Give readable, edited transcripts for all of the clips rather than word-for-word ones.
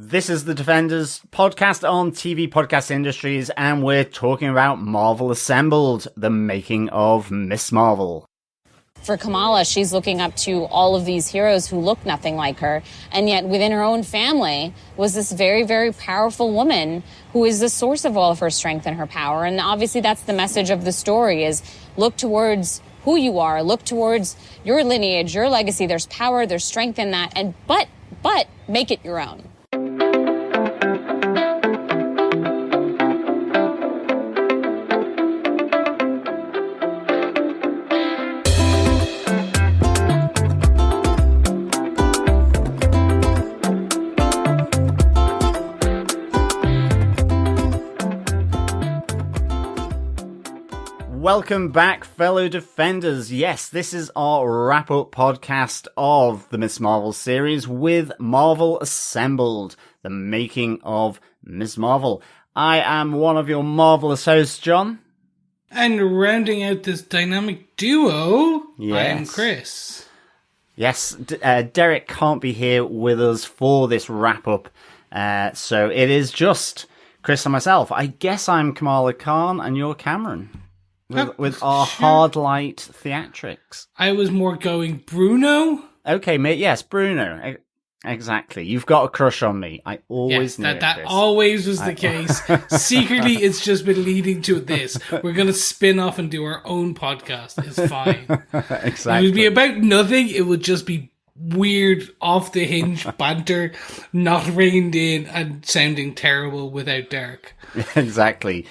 This is the Defenders podcast on TV Podcast Industries, and we're talking about Marvel Assembled, the making of Miss Marvel. For Kamala, she's looking up to all of these heroes who look nothing like her, and yet within her own family was this very, very powerful woman who is the source of all of her strength and her power. And obviously that's the message of the story, is look towards who you are, look towards your lineage, your legacy. There's power, there's strength in that, and but make it your own. Welcome back, fellow Defenders. Yes, this is our wrap-up podcast of the Miss Marvel series with Marvel Assembled, the making of Miss Marvel. I am one of your marvelous hosts, John. And rounding out this dynamic duo, yes. I am Chris. Yes, Derek can't be here with us for this wrap-up, so it is just Chris and myself. I guess I'm Kamala Khan and you're Cameron. With our hard light theatrics. I was more going Bruno. Okay, mate. Yes, Bruno. Exactly. You've got a crush on me. I always knew that always was the case. Secretly, it's just been leading to this. We're going to spin off and do our own podcast. It's fine. Exactly. It would be about nothing. It would just be weird, off the hinge banter, not reined in and sounding terrible without Derek. Exactly.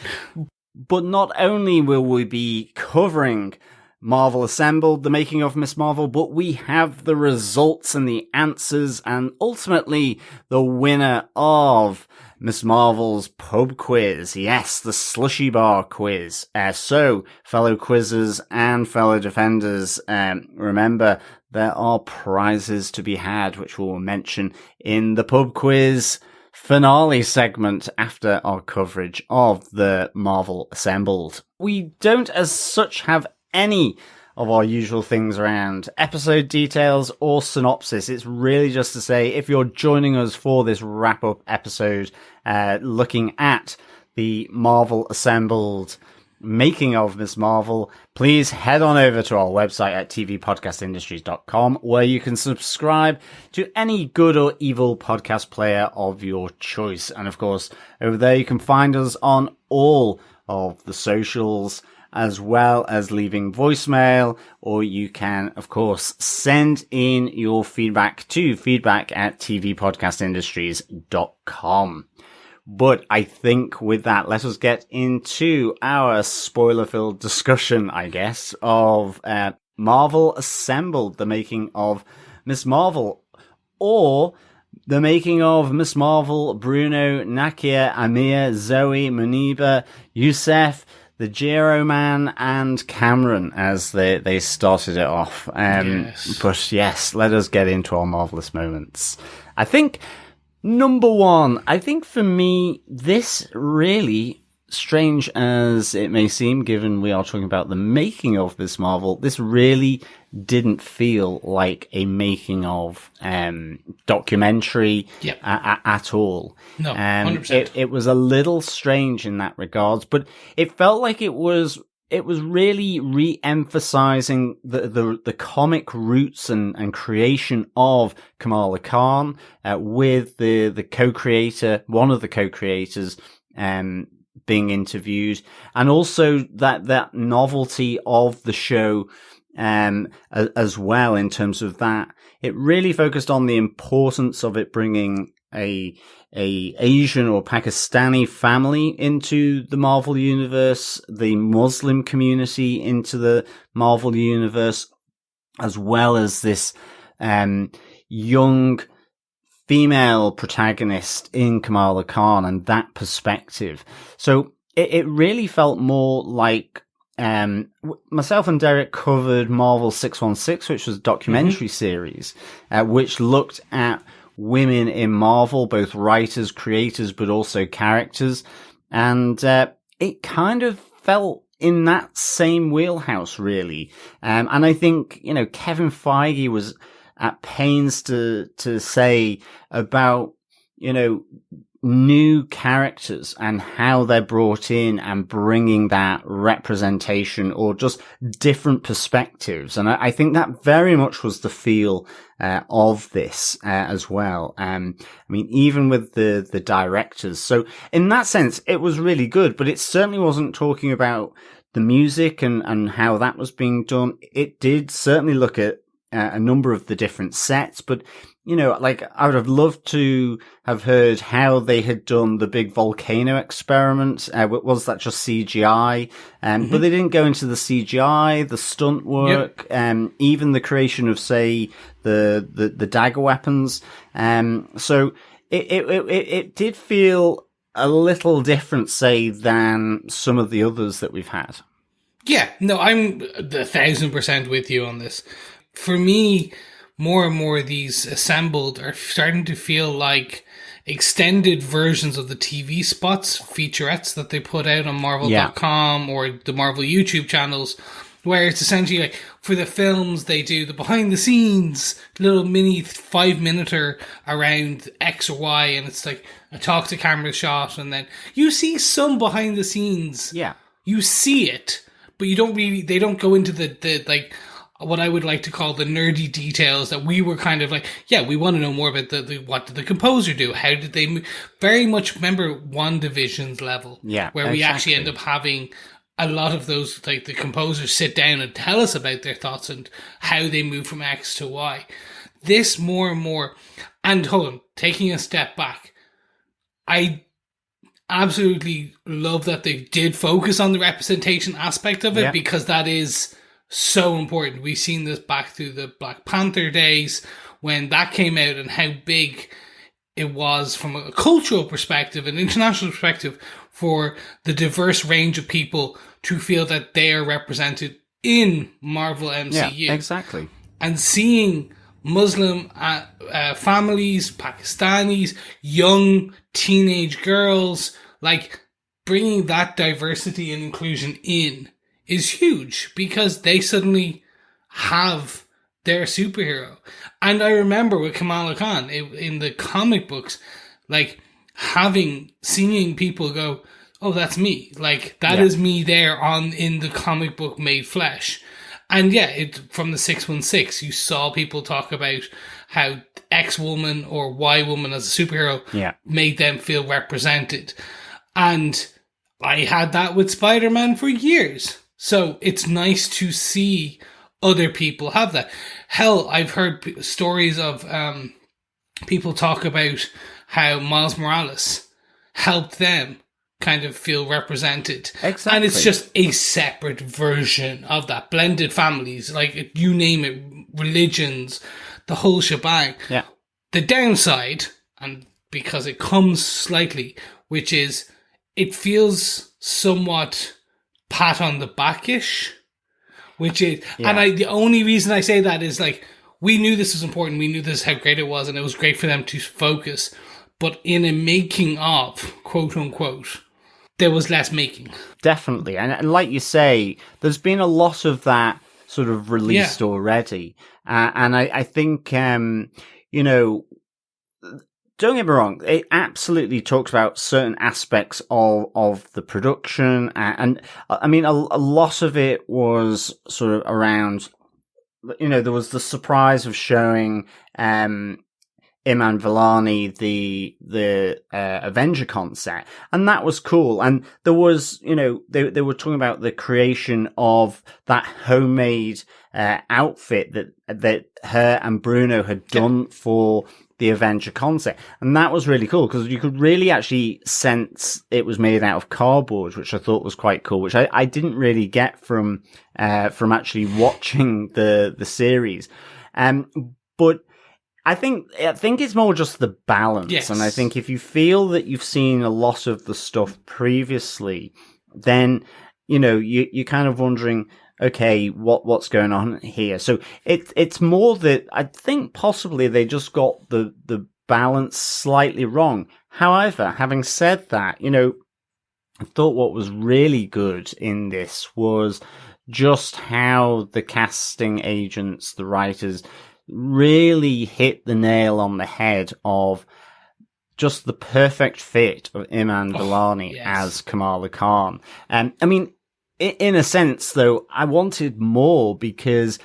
But not only will we be covering Marvel Assembled, the making of Miss Marvel, but we have the results and the answers and ultimately the winner of Miss Marvel's pub quiz. Yes, the Slushie Bar Quiz. So, fellow quizzers and fellow Defenders, remember there are prizes to be had, which we'll mention in the pub quiz finale segment after our coverage of the Marvel Assembled. We don't as such have any of our usual things around episode details or synopsis. It's really just to say, if you're joining us for this wrap-up episode, looking at the Marvel Assembled making of Miss Marvel, please head on over to our website at tvpodcastindustries.com, where you can subscribe to any good or evil podcast player of your choice. And of course, over there you can find us on all of the socials, as well as leaving voicemail, or you can, of course, send in your feedback to feedback@tvpodcastindustries.com. But I think with that, let us get into our spoiler-filled discussion, I guess, of Marvel Assembled, the making of Miss Marvel, or the making of Miss Marvel, Bruno, Nakia, Amir, Zoe, Muniba, Youssef, the Giro Man, and Cameron, as they started it off. Yes. But yes, let us get into our marvelous moments. I think number one, I think for me, this really, strange as it may seem, given we are talking about the making of Miss Marvel, this really didn't feel like a making of documentary at all. No, 100%. It was a little strange in that regards, but it felt like it was really re-emphasizing the comic roots and creation of Kamala Khan, with the co-creator, one of the co-creators, being interviewed, and also that novelty of the show, as well, in terms of that. It really focused on the importance of it bringing a Asian or Pakistani family into the Marvel universe, the Muslim community into the Marvel universe, as well as this young female protagonist in Kamala Khan and that perspective. So it really felt more like, myself and Derek covered Marvel 616, which was a documentary series, which looked at women in Marvel, both writers, creators, but also characters. And it kind of felt in that same wheelhouse, really. And I think, Kevin Feige was at pains to say about new characters and how they're brought in and bringing that representation or just different perspectives. And I think that very much was the feel of this as well. Even with the directors. So in that sense, it was really good, but it certainly wasn't talking about the music and how that was being done. It did certainly look at a number of the different sets, but I would have loved to have heard how they had done the big volcano experiment. Was that just CGI? But they didn't go into the CGI, the stunt work, even the creation of, say, the dagger weapons. So it did feel a little different, say, than some of the others that we've had. Yeah, no, I'm 1,000% with you on this. For me, more and more of these assembled are starting to feel like extended versions of the TV spots, featurettes that they put out on Marvel.com or the Marvel YouTube channels, where it's essentially like, for the films, they do the behind the scenes, little mini 5-minute around X or Y, and it's like a talk to camera shot, and then you see some behind the scenes. Yeah. You see it, but they don't go into the like, what I would like to call the nerdy details that we were kind of like, yeah, we want to know more about what did the composer do? How did they move? Very much remember WandaVision's level. Yeah. Where we actually end up having a lot of those, like the composers sit down and tell us about their thoughts and how they move from X to Y. This more and more, and hold on, taking a step back, I absolutely love that they did focus on the representation aspect of it, because that is so important. We've seen this back through the Black Panther days when that came out and how big it was from a cultural perspective, an international perspective, for the diverse range of people to feel that they are represented in Marvel MCU. Yeah, exactly. And seeing Muslim families, Pakistanis, young teenage girls, like bringing that diversity and inclusion in is huge, because they suddenly have their superhero. And I remember with Kamala Khan in the comic books, like seeing people go, oh, that's me. Like that is me there in the comic book made flesh. And from the 616, you saw people talk about how X woman or Y woman as a superhero made them feel represented. And I had that with Spider-Man for years. So it's nice to see other people have that. Hell, I've heard stories of people talk about how Miles Morales helped them kind of feel represented. Exactly. And it's just a separate version of that. Blended families, like you name it, religions, the whole shebang. Yeah. The downside, and because it comes slightly, which is it feels somewhat pat on the back-ish, which is, and the only reason I say that is like, we knew this was important, we knew this how great it was, and it was great for them to focus, but in a making of, quote unquote, there was less making. Definitely, and like you say, there's been a lot of that sort of released already, and I think, don't get me wrong, it absolutely talks about certain aspects of the production. And I mean, a lot of it was sort of around, there was the surprise of showing, Iman Vellani, the Avenger concept. And that was cool. And there was, they were talking about the creation of that homemade, outfit that her and Bruno had done for the Avenger concept. And that was really cool, because you could really actually sense it was made out of cardboard, which I thought was quite cool, which I didn't really get from actually watching the series. But I think it's more just the balance. Yes. And I think if you feel that you've seen a lot of the stuff previously, then, you're kind of wondering, okay, what's going on here? So it's more that I think possibly they just got the balance slightly wrong. However, having said that, I thought what was really good in this was just how the casting agents, the writers, really hit the nail on the head of just the perfect fit of Iman Vellani yes. as Kamala Khan. I mean, in a sense, though, I wanted more because,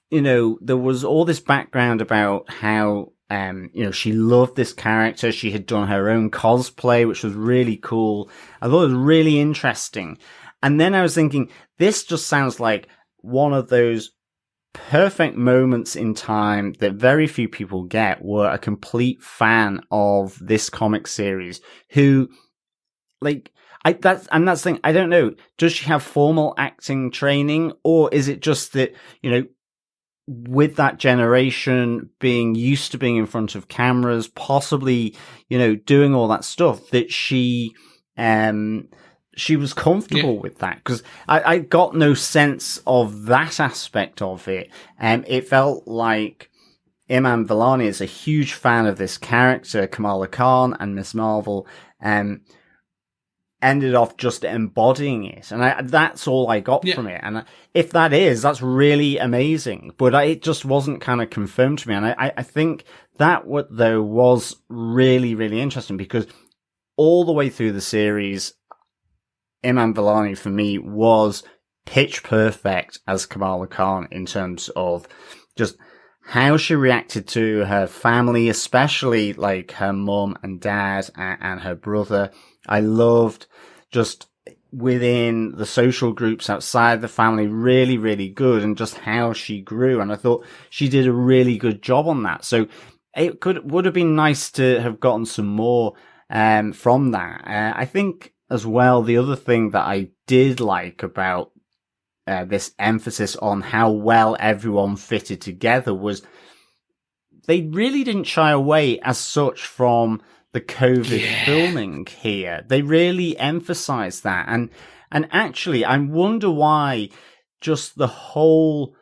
you know, there was all this background about how, you know, she loved this character. She had done her own cosplay, which was really cool. I thought it was really interesting. And then I was thinking, this just sounds like one of those perfect moments in time that very few people get, were a complete fan of this comic series who, like, that's the thing. I don't know. Does she have formal acting training, or is it just that, you know, with that generation being used to being in front of cameras, possibly, you know, doing all that stuff, that she was comfortable with that? Because I got no sense of that aspect of it. It felt like Iman Vellani is a huge fan of this character, Kamala Khan, and Miss Marvel, ended off just embodying it. And that's all I got from it. And if that is, that's really amazing. But it just wasn't kind of confirmed to me. And I think that though was really, really interesting, because all the way through the series, Iman Vellani for me was pitch perfect as Kamala Khan in terms of just how she reacted to her family, especially like her mum and dad and her brother. I loved just within the social groups outside the family, really, really good, and just how she grew. And I thought she did a really good job on that. So it would have been nice to have gotten some more from that. I think as well, the other thing that I did like about this emphasis on how well everyone fitted together was they really didn't shy away as such from the COVID filming here. They really emphasized that. And actually, I wonder why just the whole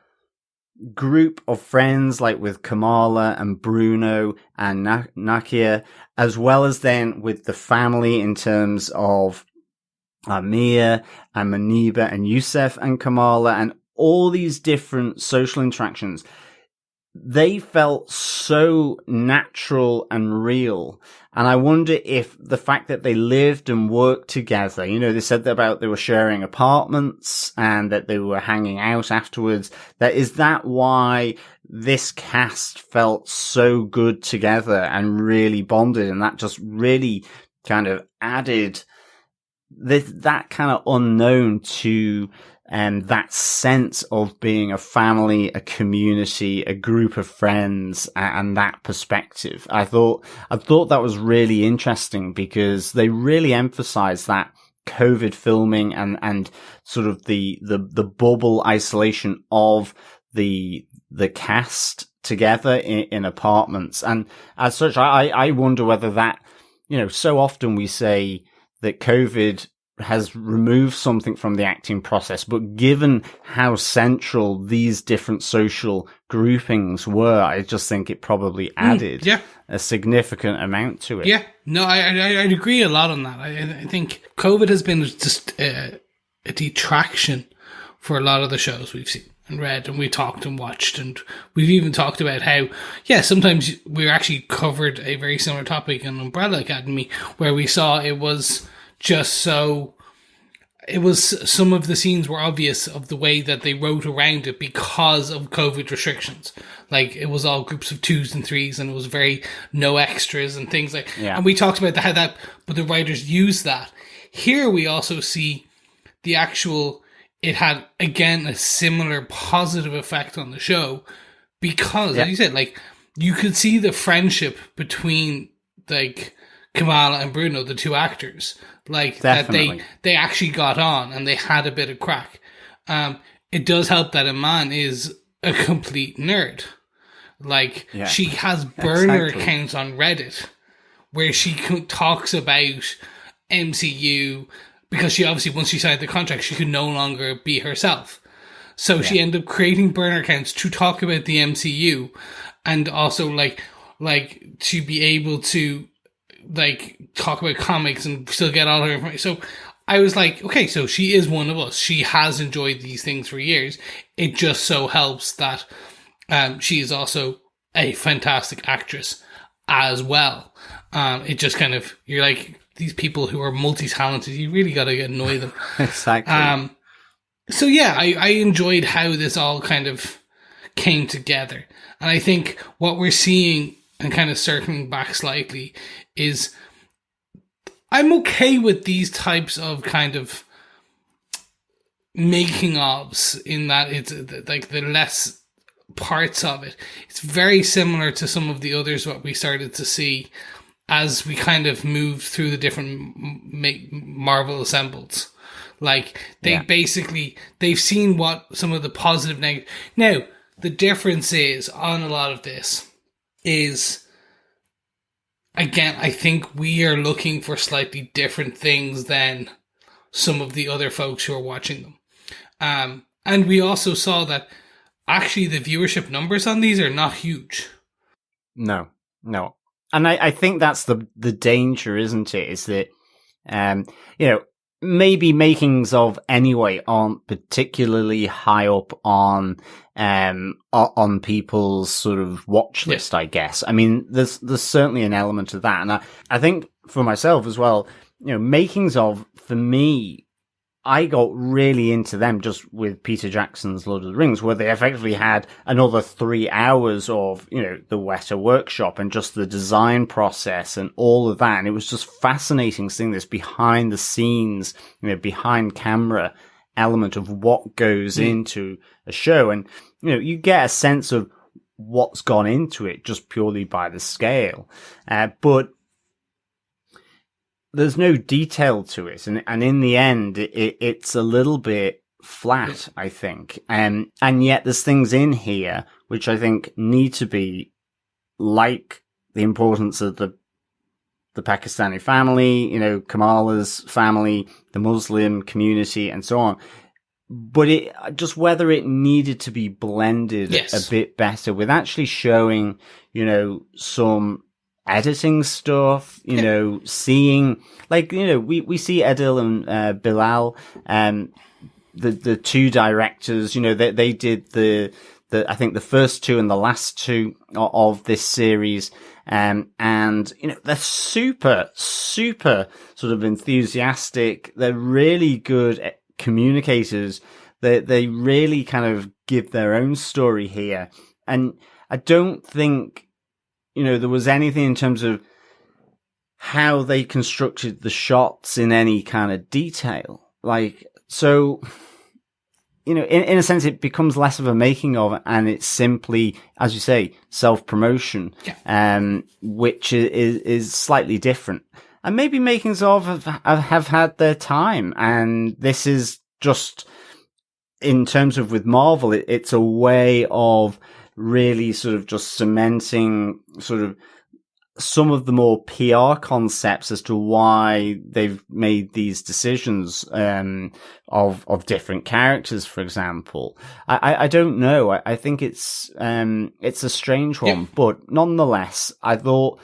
group of friends, like with Kamala and Bruno and Nakia, as well as then with the family in terms of Mia and Maniba and Yusef and Kamala and all these different social interactions, they felt so natural and real. And I wonder if the fact that they lived and worked together, you know, they said about they were sharing apartments and that they were hanging out afterwards, is that why this cast felt so good together and really bonded? And that just really kind of added that kind of unknown to that sense of being a family, a community, a group of friends, and that perspective. I thought that was really interesting, because they really emphasized that COVID filming and sort of the bubble isolation of the cast together in apartments. And as such, I wonder whether that, you know, so often we say that COVID has removed something from the acting process, but given how central these different social groupings were, I just think it probably added a significant amount to it. Yeah, no, I'd agree a lot on that. I think COVID has been just a detraction for a lot of the shows we've seen and read and we talked and watched, and we've even talked about how, sometimes we actually covered a very similar topic in Umbrella Academy, where we saw it was some of the scenes were obvious of the way that they wrote around it because of COVID restrictions. Like, it was all groups of 2s and 3s, and it was very no extras and things like, and we talked about how that, but the writers used that. Here we also see the actual, it had again a similar positive effect on the show, because like you said, like, you could see the friendship between like Kamala and Bruno, the two actors, like Definitely. that they actually got on and they had a bit of crack. It does help that Iman is a complete nerd. Like, she has burner accounts on Reddit where she talks about MCU, because she obviously, once she signed the contract, she could no longer be herself. So she ended up creating burner accounts to talk about the MCU, and also like to be able to like talk about comics and still get all her information. So I was like, okay, so she is one of us. She has enjoyed these things for years. It just so helps that she is also a fantastic actress as well. It just kind of, you're like, these people who are multi-talented, you really got to annoy them. Exactly. So yeah, I enjoyed how this all kind of came together. And I think what we're seeing, and kind of circling back slightly, is I'm okay with these types of kind of making ofs, in that it's like the less parts of it. It's very similar to some of the others what we started to see as we kind of moved through the different Marvel assembles. Like, they've seen what some of the positive, negative. Now, the difference is, on a lot of this, is, again, I think we are looking for slightly different things than some of the other folks who are watching them. And we also saw that actually the viewership numbers on these are not huge. No. And I think that's the danger, isn't it? Is that, maybe makings of anyway aren't particularly high up on people's sort of watch list, I guess. I mean, there's certainly an element of that. And I think for myself as well, makings of, for me, I got really into them just with Peter Jackson's Lord of the Rings, where they effectively had another 3 hours of, the Weta workshop and just the design process and all of that. And it was just fascinating seeing this behind the scenes, behind camera element of what goes into a show. And, you get a sense of what's gone into it just purely by the scale. But there's no detail to it, and in the end, it's a little bit flat, I think. And yet there's things in here which I think need to be, like the importance of the Pakistani family, Kamala's family, the Muslim community, and so on. But it just whether it needed to be blended a bit better with actually showing, some editing stuff, seeing, like, we see Adil and Bilal, the two directors, they did the I think the first two and the last two of this series, and they're super sort of enthusiastic. They're really good communicators. They really kind of give their own story here, and I don't think there was anything in terms of how they constructed the shots in any kind of detail. Like, so, in a sense, it becomes less of a making of, and it's simply, as you say, self-promotion, which is slightly different. And maybe makings of have had their time, and this is just, in terms of with Marvel, it's a way of really sort of just cementing sort of some of the more PR concepts as to why they've made these decisions, of different characters, for example. I don't know. I think it's a strange one, but nonetheless, I thought,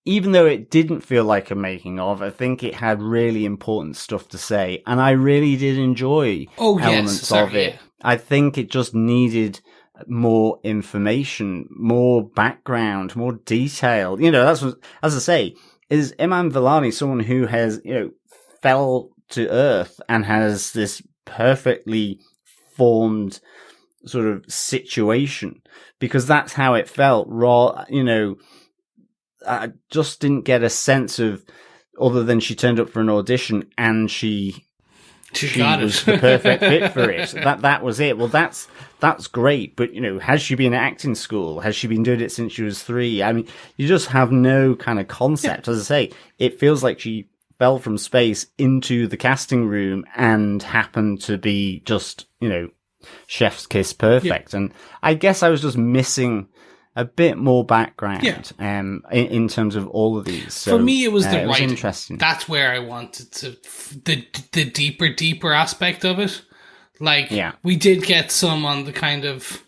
even though it didn't feel like a making of, I think it had really important stuff to say, and I really did enjoy elements of it. I think it just needed more information, more background, more detail. That's what, as I say, is Iman Vellani someone who has, fell to earth and has this perfectly formed sort of situation, because that's how it felt. I just didn't get a sense of, other than she turned up for an audition and she was the perfect fit for it. That was it. Well, that's great. But, has she been at acting school? Has she been doing it since she was 3? I mean, you just have no kind of concept. As I say, it feels like she fell from space into the casting room and happened to be just, chef's kiss perfect. And I guess I was just missing a bit more background, in terms of all of these. So, for me, it was the it writing. Was interesting. That's where I wanted to, the deeper aspect of it. Like, we did get some on the kind of,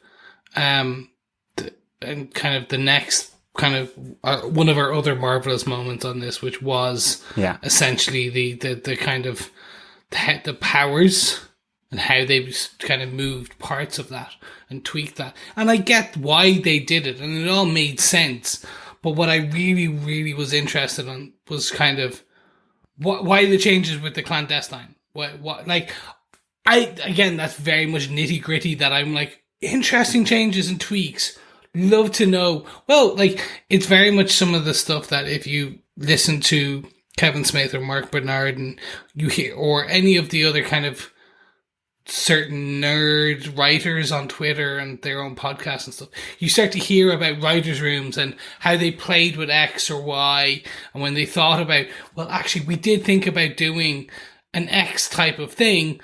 and kind of the next kind of one of our other marvelous moments on this, which was essentially the kind of the powers and how they kind of moved parts of that and tweaked that. And I get why they did it, and it all made sense. But what I really, really was interested in was kind of why the changes with the clandestine. Again, that's very much nitty gritty that I'm like, interesting changes and tweaks. Love to know. Well, like, it's very much some of the stuff that if you listen to Kevin Smith or Mark Bernard and you hear, or any of the other kind of certain nerd writers on Twitter and their own podcasts and stuff, you start to hear about writers' rooms and how they played with X or Y, and when they thought about, well, actually, we did think about doing an X type of thing,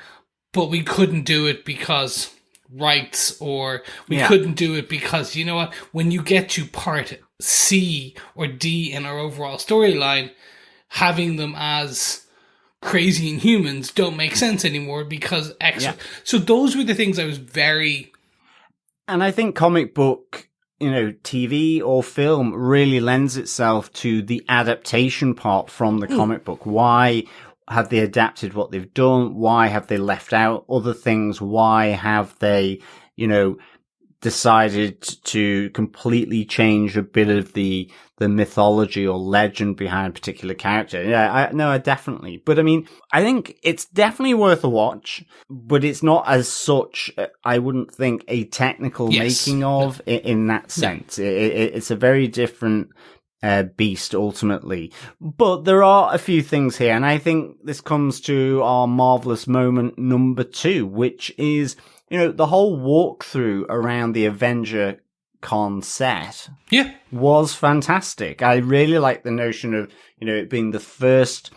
but we couldn't do it because rights, or we couldn't do it because, you know what, when you get to part C or D in our overall storyline, having them as crazy Inhumans don't make sense anymore because X. Yeah. So those were the things I was very... And I think comic book, TV or film really lends itself to the adaptation part from the comic book. Why have they adapted what they've done? Why have they left out other things? Why have they, decided to completely change a bit of the mythology or legend behind a particular character? Yeah, I definitely. But I mean, I think it's definitely worth a watch, but it's not as such, I wouldn't think, a technical making of in that sense. No. It's a very different beast ultimately. But there are a few things here, and I think this comes to our marvelous moment number 2, which is, the whole walkthrough around the Avenger Con set was fantastic. I really like the notion of, it being the first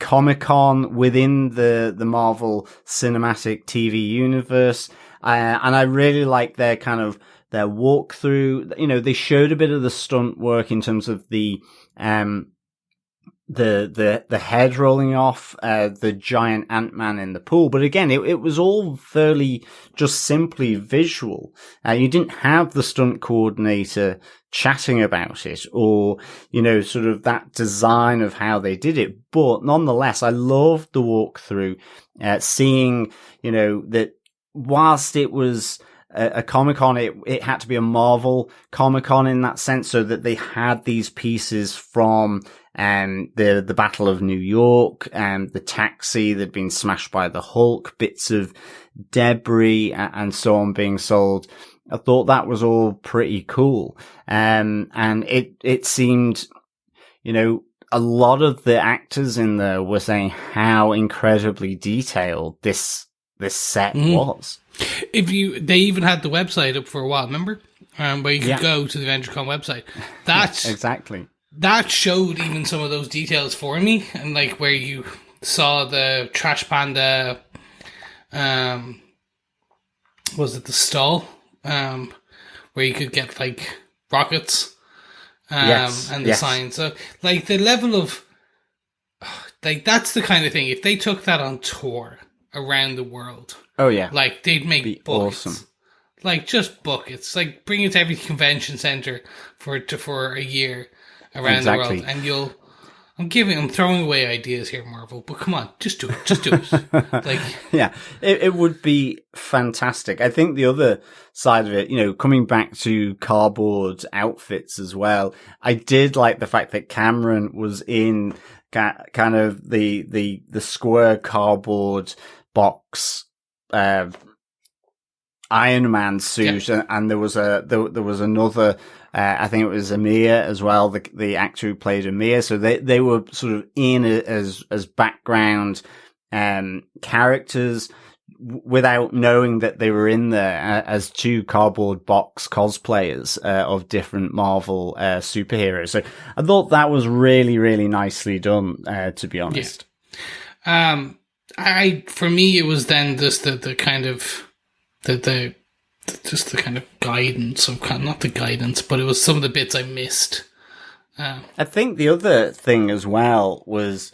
Comic-Con within the Marvel Cinematic TV universe. And I really like their walkthrough. They showed a bit of the stunt work in terms of the head rolling off, the giant Ant-Man in the pool. But again, it was all fairly just simply visual. You didn't have the stunt coordinator chatting about it or, sort of that design of how they did it. But nonetheless, I loved the walkthrough, seeing, that whilst it was a Comic-Con, it had to be a Marvel Comic-Con in that sense, so that they had these pieces from the Battle of New York, the taxi that had been smashed by the Hulk, bits of debris and so on being sold. I thought that was all pretty cool. And it seemed, a lot of the actors in there were saying how incredibly detailed this set was. They even had the website up for a while, remember? Where you could go to the AvengerCon website. That's exactly. That showed even some of those details for me, and like where you saw the Trash Panda, was it the stall, where you could get like rockets, and the signs. So like the level of, like, that's the kind of thing, if they took that on tour around the world, like they'd make buckets. Awesome. Like just buckets, like bring it to every convention center for a year around the world, and I'm throwing away ideas here, Marvel, but come on, just do it. Like, yeah, it would be fantastic. I think the other side of it, coming back to cardboard outfits as well, I did like the fact that Cameron was in kind of the square cardboard box, Iron Man suit, and there was another, I think it was Amir as well, the actor who played Amir. So they were sort of in as background characters without knowing that they were in there as two cardboard box cosplayers of different Marvel superheroes. So I thought that was really, really nicely done, to be honest. Yeah. For me, it was then just the kind of just the kind of guidance of not the guidance, but it was some of the bits I missed. I think the other thing as well was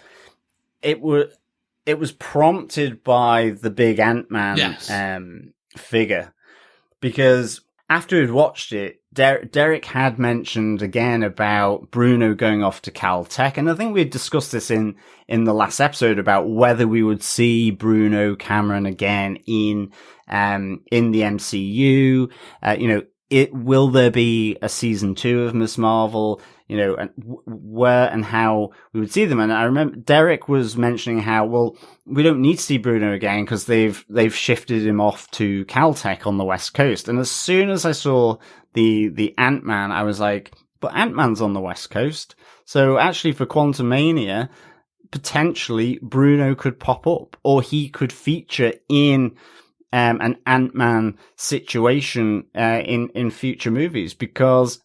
it was prompted by the big Ant-Man figure, because after we'd watched it, Derek had mentioned again about Bruno going off to Caltech, and I think we had discussed this in the last episode about whether we would see Bruno Cameron again in the MCU. will there be a season 2 of Miss Marvel? You know, and where and how we would see them. And I remember Derek was mentioning how, well, we don't need to see Bruno again because they've shifted him off to Caltech on the West Coast. And as soon as I saw the Ant-Man, I was like, but Ant-Man's on the West Coast. So actually for Quantumania, potentially Bruno could pop up, or he could feature in an Ant-Man situation in future movies, because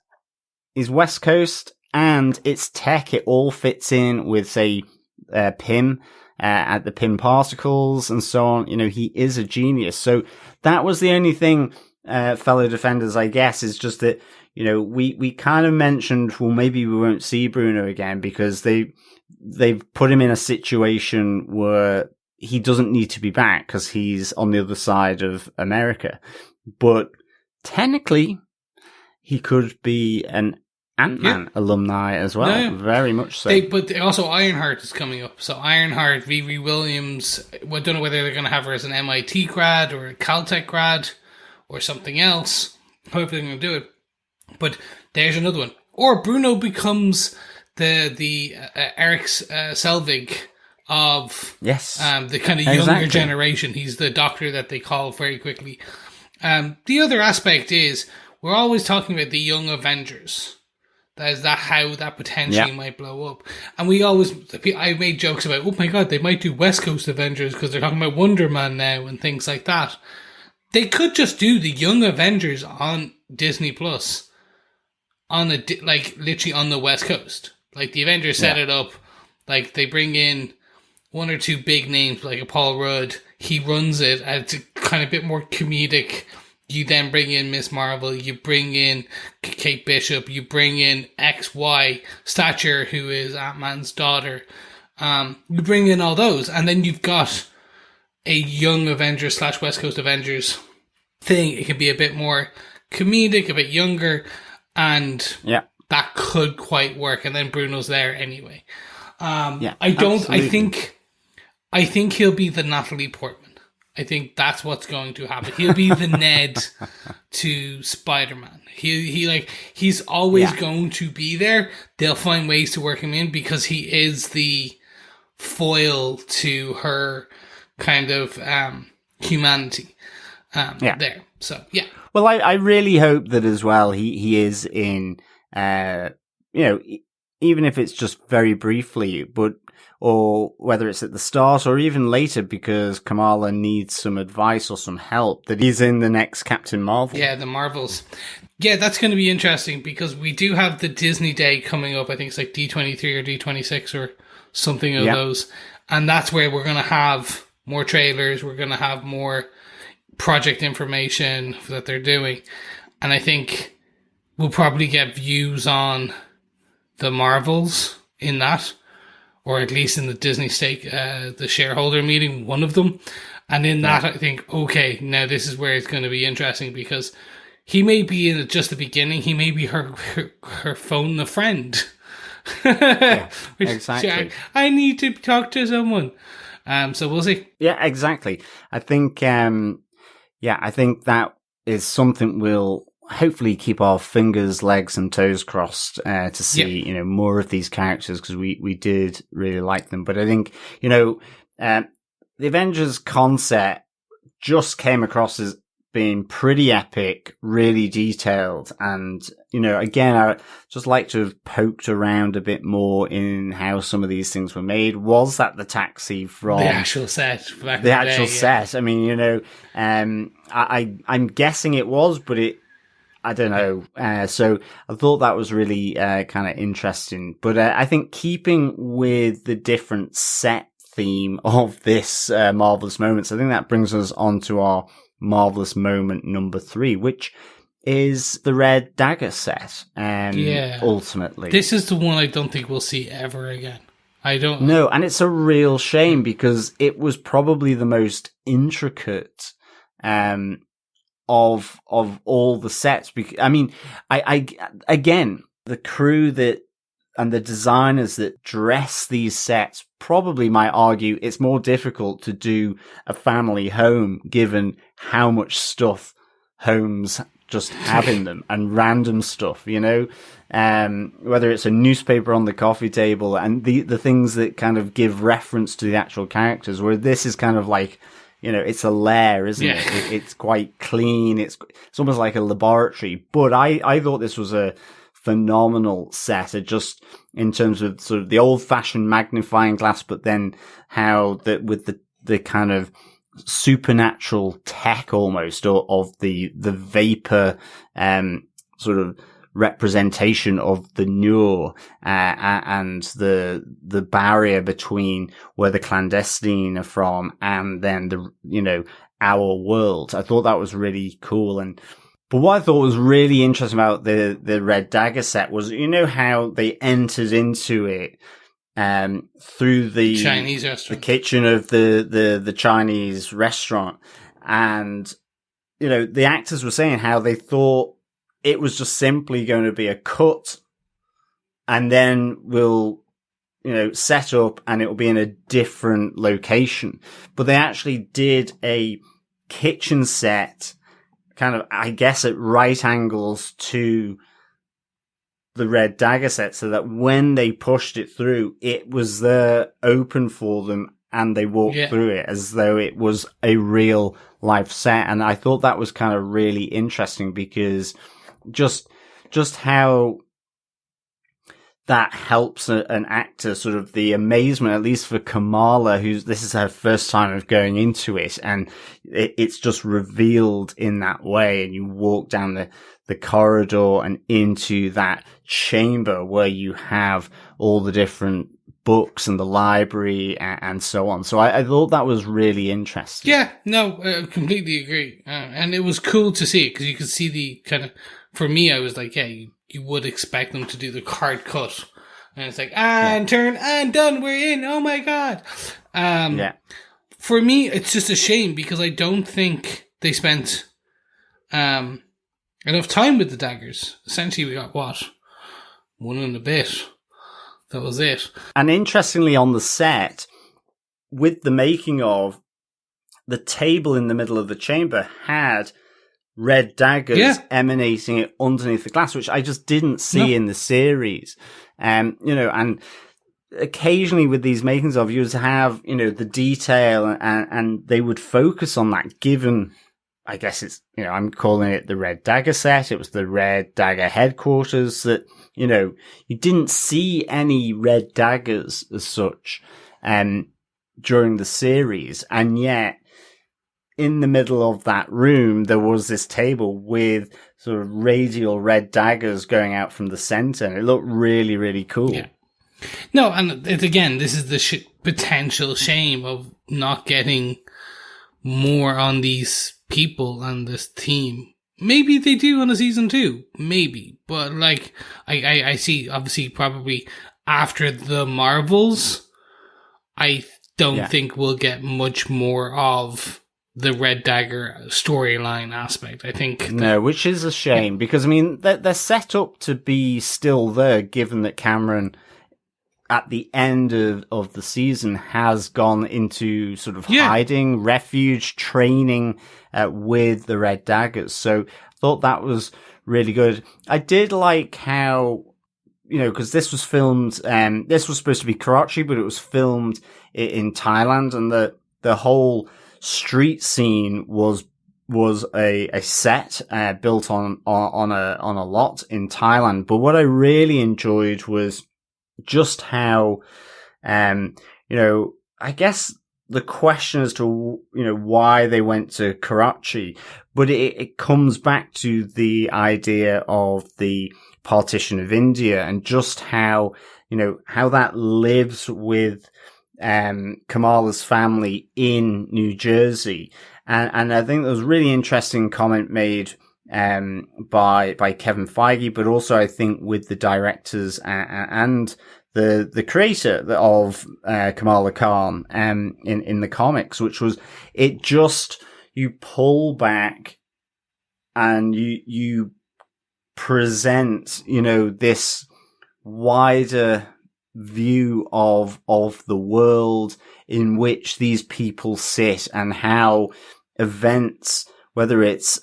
he's West Coast and it's tech. It all fits in with, say, Pym at the Pym particles and so on. You know, he is a genius. So that was the only thing, fellow defenders, I guess, is just that, you know, we kind of mentioned, well, maybe we won't see Bruno again because they've put him in a situation where he doesn't need to be back because he's on the other side of America. But technically, he could be an Ant-Man alumni as well. Yeah. Very much so. But also Ironheart is coming up. So Ironheart, Riri Williams, I don't know whether they're going to have her as an MIT grad or a Caltech grad or something else. However they're going to do it. But there's another one. Or Bruno becomes the Eric Selvig of the kind of younger generation. He's the doctor that they call very quickly. The other aspect is we're always talking about the young Avengers. That how that potentially might blow up. And I made jokes about, oh my God, they might do West Coast Avengers because they're talking about Wonder Man now and things like that. They could just do the Young Avengers on Disney Plus literally on the West Coast. Like the Avengers set it up, like they bring in one or two big names like a Paul Rudd. He runs it, and it's a kind of bit more comedic. You then bring in Miss Marvel, you bring in Kate Bishop, you bring in XY Stature, who is Ant-Man's daughter. You bring in all those, and then you've got a Young Avengers / West Coast Avengers thing. It can be a bit more comedic, a bit younger, and that could quite work. And then Bruno's there anyway. Absolutely. I think he'll be the Natalie Portman. I think that's what's going to happen. He'll be the Ned to Spider-Man. He's always going to be there. They'll find ways to work him in because he is the foil to her kind of humanity there. So, yeah. Well, I really hope that as well he is in, even if it's just very briefly, or whether it's at the start or even later because Kamala needs some advice or some help, that he's in the next Captain Marvel. Yeah, the Marvels. Yeah, that's going to be interesting because we do have the Disney Day coming up. I think it's like D23 or D26 or something of those. And that's where we're going to have more trailers. We're going to have more project information that they're doing. And I think we'll probably get views on the Marvels in that, or at least in the Disney stake, the shareholder meeting, one of them. And in that, I think, okay, now this is where it's going to be interesting because he may be in just the beginning. He may be her phone a friend. Exactly. I need to talk to someone. So we'll see. Yeah, exactly. I think, I think that is something we'll hopefully keep our fingers, legs, and toes crossed to see, more of these characters because we did really like them. But I think, the Avengers concept just came across as being pretty epic, really detailed, and again, I just like to have poked around a bit more in how some of these things were made. Was that the taxi from the actual set? The actual set. I mean, I'm guessing it was, but I don't know. So I thought that was really kind of interesting. But I think keeping with the different set theme of this Marvelous Moments, I think that brings us on to our Marvelous Moment number 3, which is the Red Dagger set. Ultimately. This is the one I don't think we'll see ever again. I don't know. And it's a real shame because it was probably the most intricate of all the sets. I mean, I again, the crew and the designers that dress these sets probably might argue it's more difficult to do a family home given how much stuff homes just having them and random stuff, you know, whether it's a newspaper on the coffee table and the things that kind of give reference to the actual characters, where this is kind of like, you know, it's a lair, isn't it? It's quite clean. It's almost like a laboratory. But I thought this was a phenomenal set. It just, in terms of sort of the old fashioned magnifying glass, but then how that with the kind of supernatural tech almost of the vapor, sort of representation of the Nur, and the barrier between where the clandestine are from and then our world. I thought that was really cool. But what I thought was really interesting about the Red Dagger set was, you know, how they entered into it, through the Chinese restaurant, the kitchen of the Chinese restaurant. And, you know, the actors were saying how they thought it was just simply going to be a cut and then we'll, you know, set up and it will be in a different location. But they actually did a kitchen set kind of, I guess, at right angles to the Red Dagger set, so that when they pushed it through, it was there open for them and they walked through it as though it was a real life set. And I thought that was kind of really interesting because just how that helps an actor, sort of the amazement, at least for Kamala, this is her first time of going into it, and it's just revealed in that way. And you walk down the corridor and into that chamber where you have all the different books and the library and so on. So I thought that was really interesting. Yeah, no, I completely agree. And it was cool to see it because you could see the kind of, for me, I was like, yeah, you would expect them to do the card cut. And it's like, and turn, and done, we're in, oh my God. For me, it's just a shame because I don't think they spent enough time with the daggers. Essentially, we got, one and a bit. That was it. And interestingly, on the set, with the making of, the table in the middle of the chamber had red daggers emanating it underneath the glass, which I just didn't see in the series. You know, and occasionally with these makings of, you would have, you know, the detail and they would focus on that, given, I guess it's, you know, I'm calling it the Red Dagger set. It was the Red Dagger headquarters that, you know, you didn't see any red daggers as such, during the series. And yet, in the middle of that room, there was this table with sort of radial red daggers going out from the center. And it looked really, really cool. Yeah. No, and again, this is the potential shame of not getting more on these people and this team. Maybe they do on a season 2. Maybe. But, like, I see, obviously, probably after the Marvels, I don't think we'll get much more of the Red Dagger storyline aspect. I think no, which is a shame because, I mean, they're set up to be still there, given that Cameron at the end of the season has gone into sort of hiding, refuge, training with the Red Daggers. So I thought that was really good. I did like how, you know, because this was filmed, this was supposed to be Karachi, but it was filmed in Thailand, and the whole street scene was a set built on a lot in Thailand. But what I really enjoyed was just how, you know, I guess the question as to, you know, why they went to Karachi, but it comes back to the idea of the partition of India and just how, you know, how that lives with Kamala's family in New Jersey. And I think there was a really interesting comment made by Kevin Feige, but also I think with the directors and the creator of Kamala Khan in the comics, which was, it just, you pull back and you present, you know, this wider view of the world in which these people sit and how events, whether it's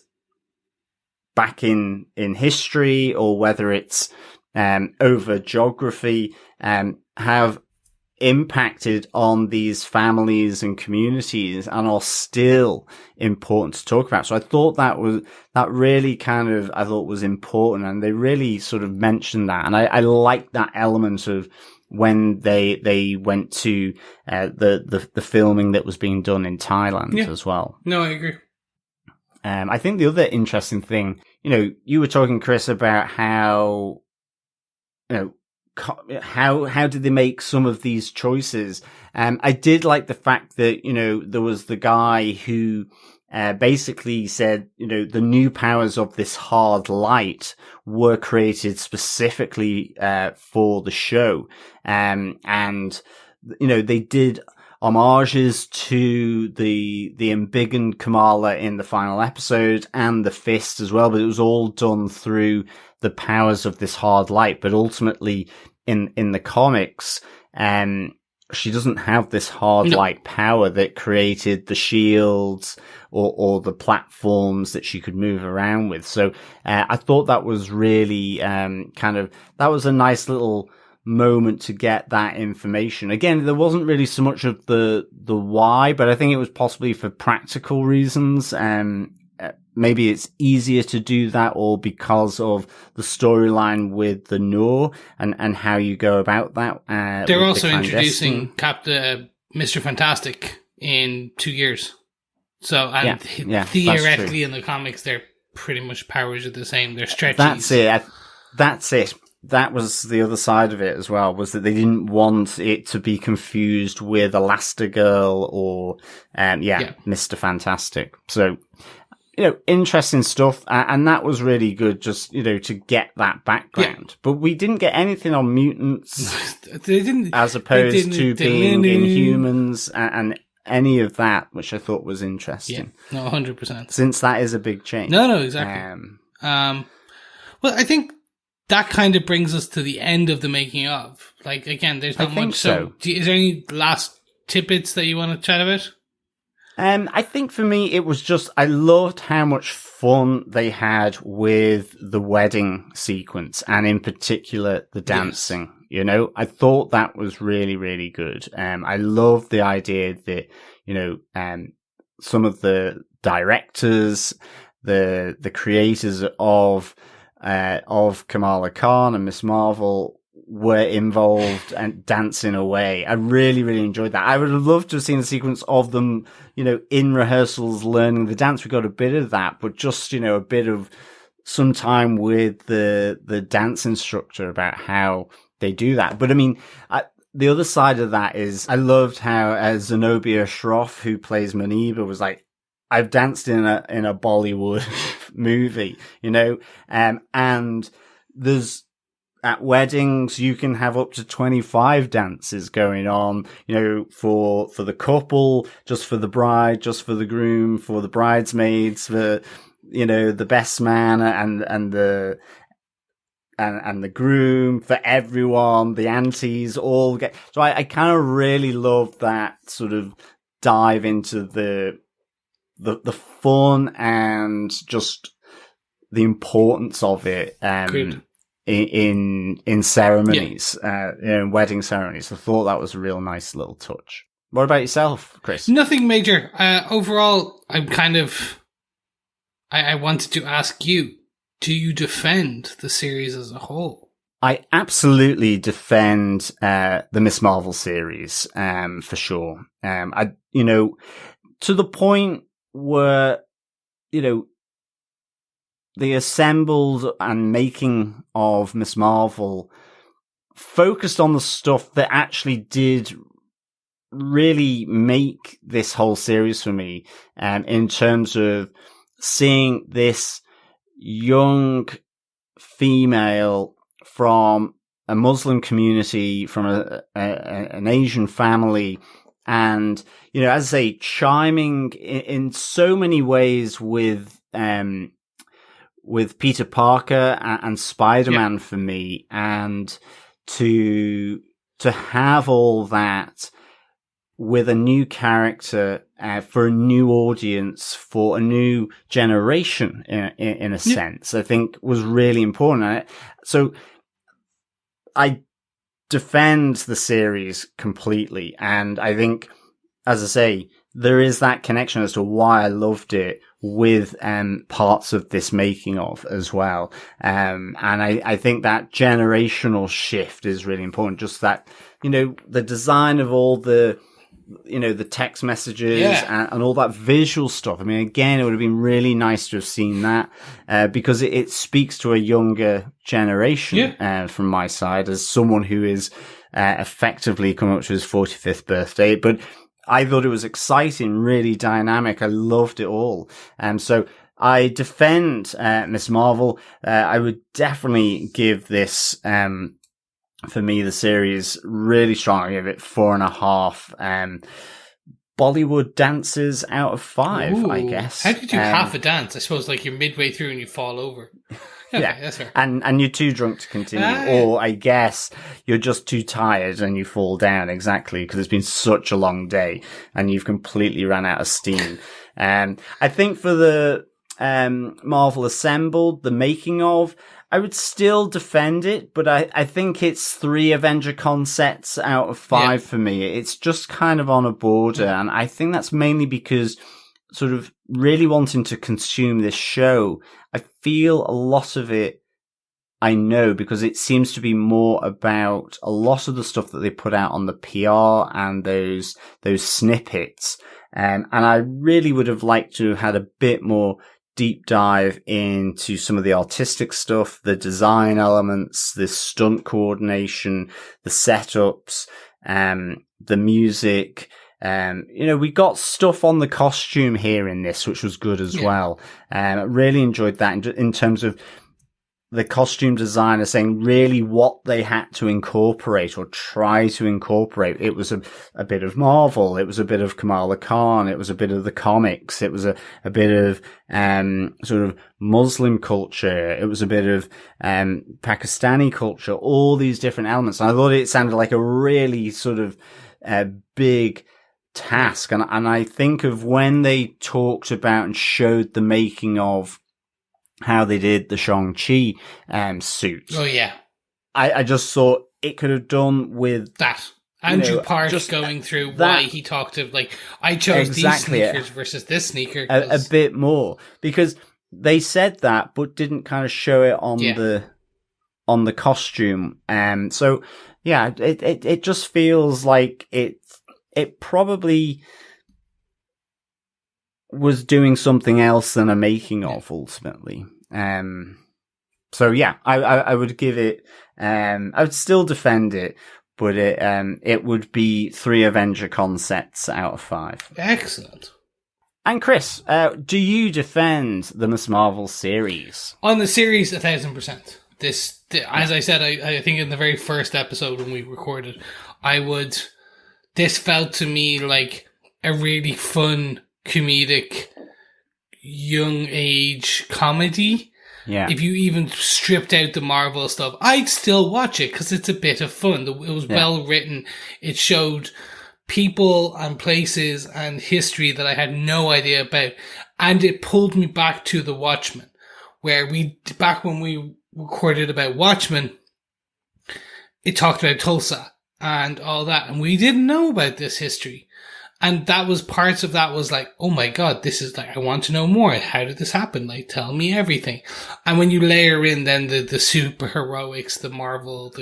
back in history or whether it's over geography, have impacted on these families and communities and are still important to talk about. So I thought that really I thought was important, and they really sort of mentioned that. And I like that element of when they went to the filming that was being done in Thailand as well. No, I agree. I think the other interesting thing, you were talking, Chris, about how, how did they make some of these choices? I did like the fact that, there was the guy who basically said, the new powers of this hard light were created specifically for the show. And, they did homages to the embiggened Kamala in the final episode and the fist as well, but it was all done through the powers of this hard light. But ultimately in the comics, she doesn't have this hard light power that created the shields or the platforms that she could move around with. So I thought that was really that was a nice little moment to get that information. Again, there wasn't really so much of the why, but I think it was possibly for practical reasons. Maybe it's easier to do that, or because of the storyline with the Noor and how you go about that. They're also introducing Mr. Fantastic in 2 years. So, theoretically in the comics, their pretty much powers are the same. They're stretchies. That's it. That was the other side of it as well, was that they didn't want it to be confused with Elastigirl or, Mr. Fantastic. So, interesting stuff. And that was really good just, to get that background. Yeah. But we didn't get anything on mutants as opposed to being Inhumans and any of that, which I thought was interesting. Yeah, no, 100%. Since that is a big change. No, exactly. Well, I think that kind of brings us to the end of the making of. Like, again, there's not much. So, is there any last tidbits that you want to chat about? I think for me, it was just, I loved how much fun they had with the wedding sequence, and in particular, the dancing. Yes. I thought that was really, really good. I love the idea that, some of the directors, the creators of Kamala Khan and Miss Marvel were involved and dancing away. I really, really enjoyed that. I would have loved to have seen a sequence of them, in rehearsals learning the dance. We got a bit of that, but just, a bit of some time with the dance instructor about how they do that. But I mean, the other side of that is I loved how Zenobia Shroff, who plays Maniba, was like, I've danced in a Bollywood movie, and there's, at weddings, you can have up to 25 dances going on, for the couple, just for the bride, just for the groom, for the bridesmaids, for, the best man and the groom, for everyone, the aunties all get. So I kind of really love that sort of dive into the fun and just the importance of it. In ceremonies, wedding ceremonies. I thought that was a real nice little touch. What about yourself, Chris? Nothing major. Overall, I'm I wanted to ask you, do you defend the series as a whole? I absolutely defend the Miss Marvel series, for sure. To the point where, the assembled and making of Miss Marvel focused on the stuff that actually did really make this whole series for me, in terms of seeing this young female from a Muslim community, from an Asian family, and, as I say, chiming in so many ways with Peter Parker and Spider-Man for me, and to have all that with a new character for a new audience, for a new generation, in a sense, I think was really important. So I defend the series completely, and I think, as I say, there is that connection as to why I loved it with parts of this making of as well. And I think that generational shift is really important. Just that, the design of all the text messages and all that visual stuff. I mean, again, it would have been really nice to have seen that, because it speaks to a younger generation, from my side, as someone who is, effectively coming up to his 45th birthday. But I thought it was exciting, really dynamic. I loved it all. So I defend, Miss Marvel. I would definitely give this, for me, the series really strong. I give it 4.5. Bollywood dances out of 5, Ooh, I guess. How could you half a dance? I suppose like you're midway through and you fall over. Okay, that's fair. And you're too drunk to continue, or I guess you're just too tired and you fall down, exactly, because it's been such a long day and you've completely ran out of steam. I think for the Marvel Assembled, the making of, I would still defend it, but I think it's 3 Avenger concepts out of 5 for me. It's just kind of on a border, and I think that's mainly because sort of really wanting to consume this show, I feel a lot of it, I know, because it seems to be more about a lot of the stuff that they put out on the PR and those snippets. And I really would have liked to have had a bit more deep dive into some of the artistic stuff, the design elements, the stunt coordination, the setups, the music. We got stuff on the costume here in this, which was good as well. I really enjoyed that in terms of the costume designer saying really what they had to incorporate or try to incorporate. It was a bit of Marvel. It was a bit of Kamala Khan. It was a bit of the comics. It was a bit of, sort of Muslim culture. It was a bit of, Pakistani culture, all these different elements. And I thought it sounded like a really sort of, big task. And I think of when they talked about and showed the making of how they did the Shang-Chi suit. Oh, yeah. I just thought it could have done with that. Andrew Park just going through why he talked of, like, I chose these sneakers versus this sneaker. A bit more. Because they said that, but didn't kind of show it on the costume. So, yeah, it just feels like it probably was doing something else than a making of, ultimately. So yeah, I would give it, I would still defend it, but it would be 3 Avenger concepts out of 5. Excellent. And Chris, do you defend the Miss Marvel series? On the series, 1,000%. As I said, I think in the very first episode when we recorded, this felt to me like a really fun, comedic, young age comedy. Yeah. If you even stripped out the Marvel stuff, I'd still watch it because it's a bit of fun. It was well written. It showed people and places and history that I had no idea about. And it pulled me back to The Watchmen, where back when we recorded about Watchmen, it talked about Tulsa and all that. And we didn't know about this history. And that was parts of that was like, oh my God, this is like, I want to know more. How did this happen? Like, tell me everything. And when you layer in then the super heroics, the Marvel,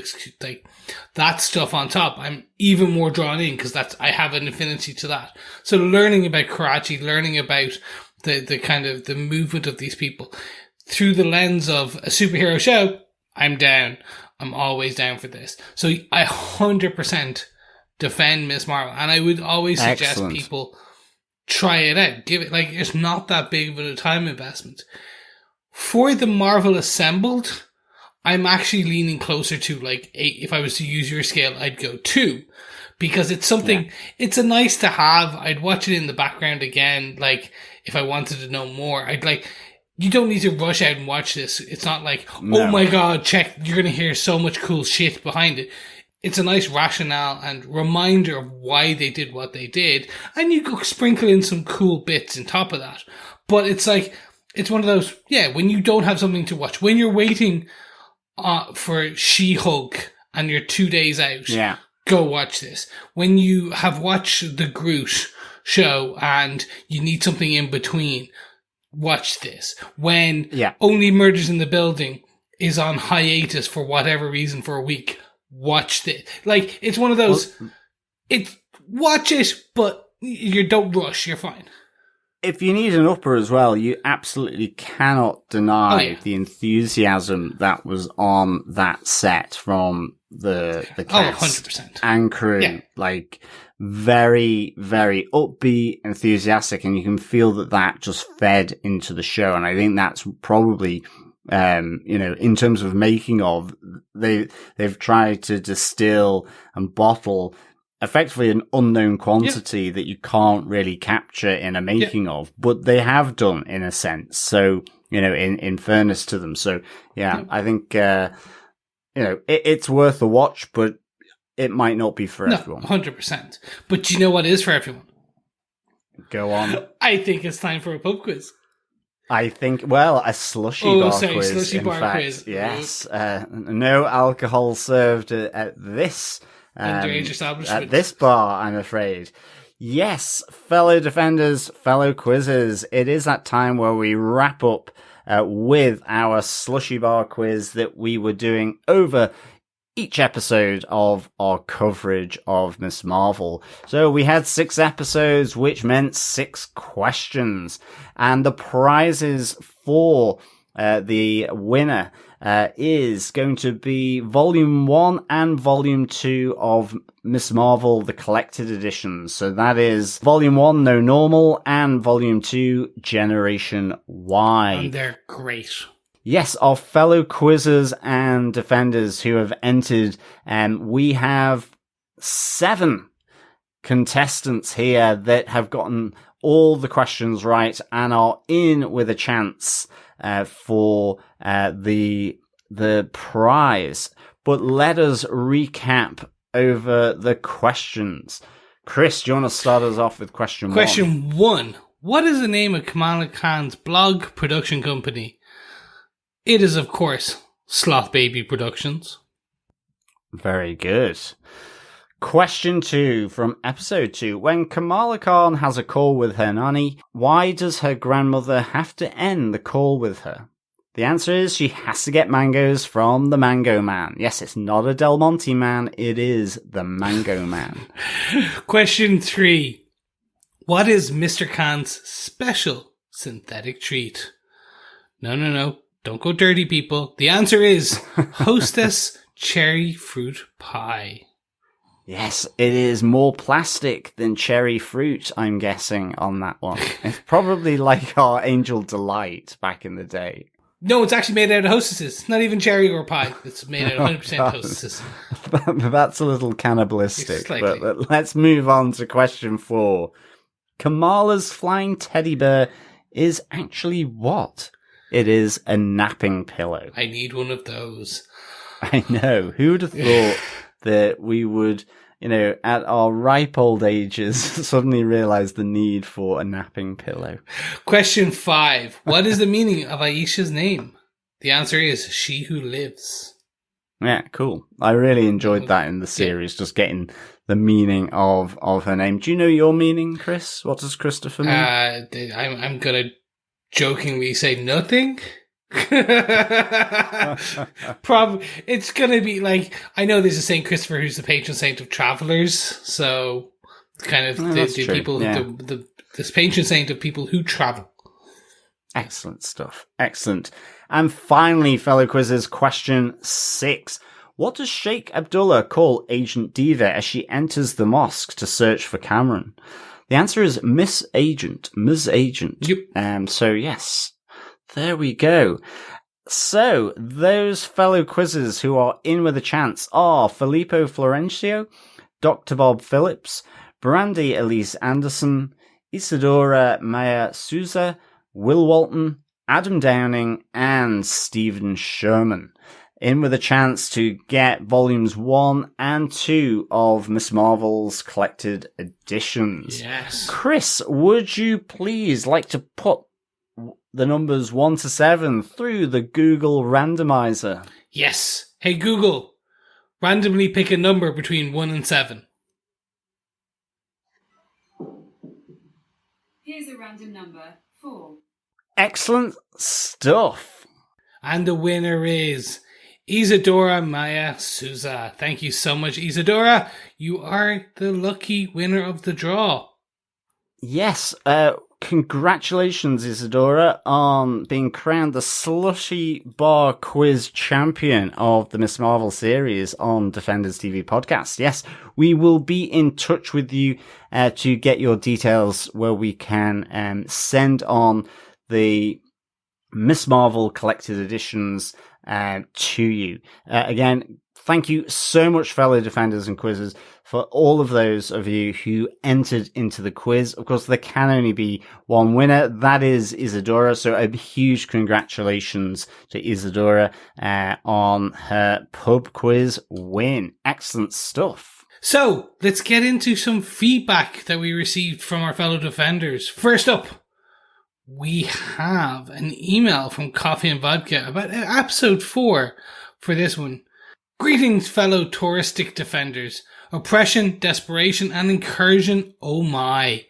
like that stuff on top, I'm even more drawn in because I have an affinity to that. So learning about Karachi, learning about the kind of the movement of these people through the lens of a superhero show, I'm down. I'm always down for this. So I 100% defend Miss Marvel, and I would always suggest people try it out. Give it, like, it's not that big of a time investment. For the Marvel Assembled, I'm actually leaning closer to like 8. If I was to use your scale, I'd go 2, because it's something, it's a nice to have. I'd watch it in the background again. Like, if I wanted to know more, you don't need to rush out and watch this. It's not like, oh my God, check, you're going to hear so much cool shit behind it. it's a nice rationale and reminder of why they did what they did. And you could sprinkle in some cool bits on top of that. But it's like, it's one of those, when you don't have something to watch, when you're waiting for She-Hulk and you're 2 days out, go watch this. When you have watched the Groot show and you need something in between, watch this. When Only Murders in the Building is on hiatus for whatever reason for a week, watch this. Like, it's one of those, watch it, but you don't rush, you're fine. If you need an upper as well, you absolutely cannot deny the enthusiasm that was on that set from the cast 100%. and crew. Yeah. Like, very, very upbeat, enthusiastic, and you can feel that just fed into the show. And I think that's probably, in terms of making of, they've tried to distill and bottle effectively an unknown quantity that you can't really capture in a making of, but they have done in a sense. So, in fairness to them. So, I think, it's worth a watch, but it might not be for everyone. 100%. But do you know what is for everyone? Go on. I think it's time for a pub quiz. I think, a slushy bar quiz. Slushy bar quiz. Yes. No alcohol served at this underage establishment. At this bar, I'm afraid. Yes, fellow defenders, fellow quizzers, it is that time where we wrap up with our Slushie Bar Quiz that we were doing over each episode of our coverage of Miss Marvel. So we had 6 episodes, which meant 6 questions. And the prizes for the winner is going to be Volume 1 and Volume 2 of Miss Marvel, the collected editions. So that is Volume 1, No Normal, and Volume 2, Generation Y. And they're great. Yes, our fellow quizzers and defenders who have entered, we have 7 contestants here that have gotten all the questions right and are in with a chance for the prize. But let us recap over the questions. Chris, do you want to start us off with question 1? Question 1. What is the name of Kamala Khan's blog production company? It is, of course, Sloth Baby Productions. Very good. Question 2 from episode 2. When Kamala Khan has a call with her nanny, why does her grandmother have to end the call with her? The answer is she has to get mangoes from the Mango Man. Yes, it's not a Del Monte man, it is the Mango Man. Question 3. What is Mr. Khan's special synthetic treat? No. Don't go dirty, people. The answer is Hostess Cherry Fruit Pie. Yes, it is more plastic than cherry fruit, I'm guessing, on that one. It's probably like our Angel Delight back in the day. No, it's actually made out of Hostesses. Not even cherry or pie. It's made out of 100% Hostesses. That's a little cannibalistic. But let's move on to question 4. Kamala's flying teddy bear is actually what? It is a napping pillow. I need one of those. I know. Who would have thought that we would, at our ripe old ages, suddenly realize the need for a napping pillow? Question 5. What is the meaning of Aisha's name? The answer is She Who Lives. Yeah, cool. I really enjoyed that in the series, just getting the meaning of her name. Do you know your meaning, Chris? What does Christopher mean? I'm going to jokingly say nothing. Probably it's gonna be like, I know there's a Saint Christopher who's the patron saint of travelers, so kind of the people this patron saint of people who travel. Excellent stuff. Excellent. And finally, fellow quizzes, question 6. What does Sheikh Abdullah call Agent Diva as she enters the mosque to search for Cameron? The answer is Miss Agent. Ms. Agent. Yep. So yes, there we go. So those fellow quizzes who are in with a chance are Filippo Florencio, Dr. Bob Phillips, Brandy Elise Anderson, Isadora Maya Souza, Will Walton, Adam Downing, and Stephen Sherman. in with a chance to get volumes 1 and 2 of Miss Marvel's collected editions. Yes. Chris, would you please like to put the numbers 1 to 7 through the Google randomizer? Yes. Hey, Google, randomly pick a number between 1 and 7. Here's a random number, 4. Excellent stuff. And the winner is Isadora Maya Souza. Thank you so much, Isadora. You are the lucky winner of the draw. Yes, congratulations, Isadora, on being crowned the Slushie Bar Quiz champion of the Miss Marvel series on Defenders TV podcast. Yes, we will be in touch with you to get your details where we can send on the Miss Marvel collected editions to you. Again, thank you so much, fellow Defenders and Quizzers, for all of those of you who entered into the quiz. Of course, there can only be one winner. That is Isadora. So a huge congratulations to Isadora on her pub quiz win. Excellent stuff. So, let's get into some feedback that we received from our fellow Defenders. First up, we have an email from Coffee and Vodka about episode 4 for this one. Greetings, fellow touristic defenders. Oppression, desperation, and incursion, oh my.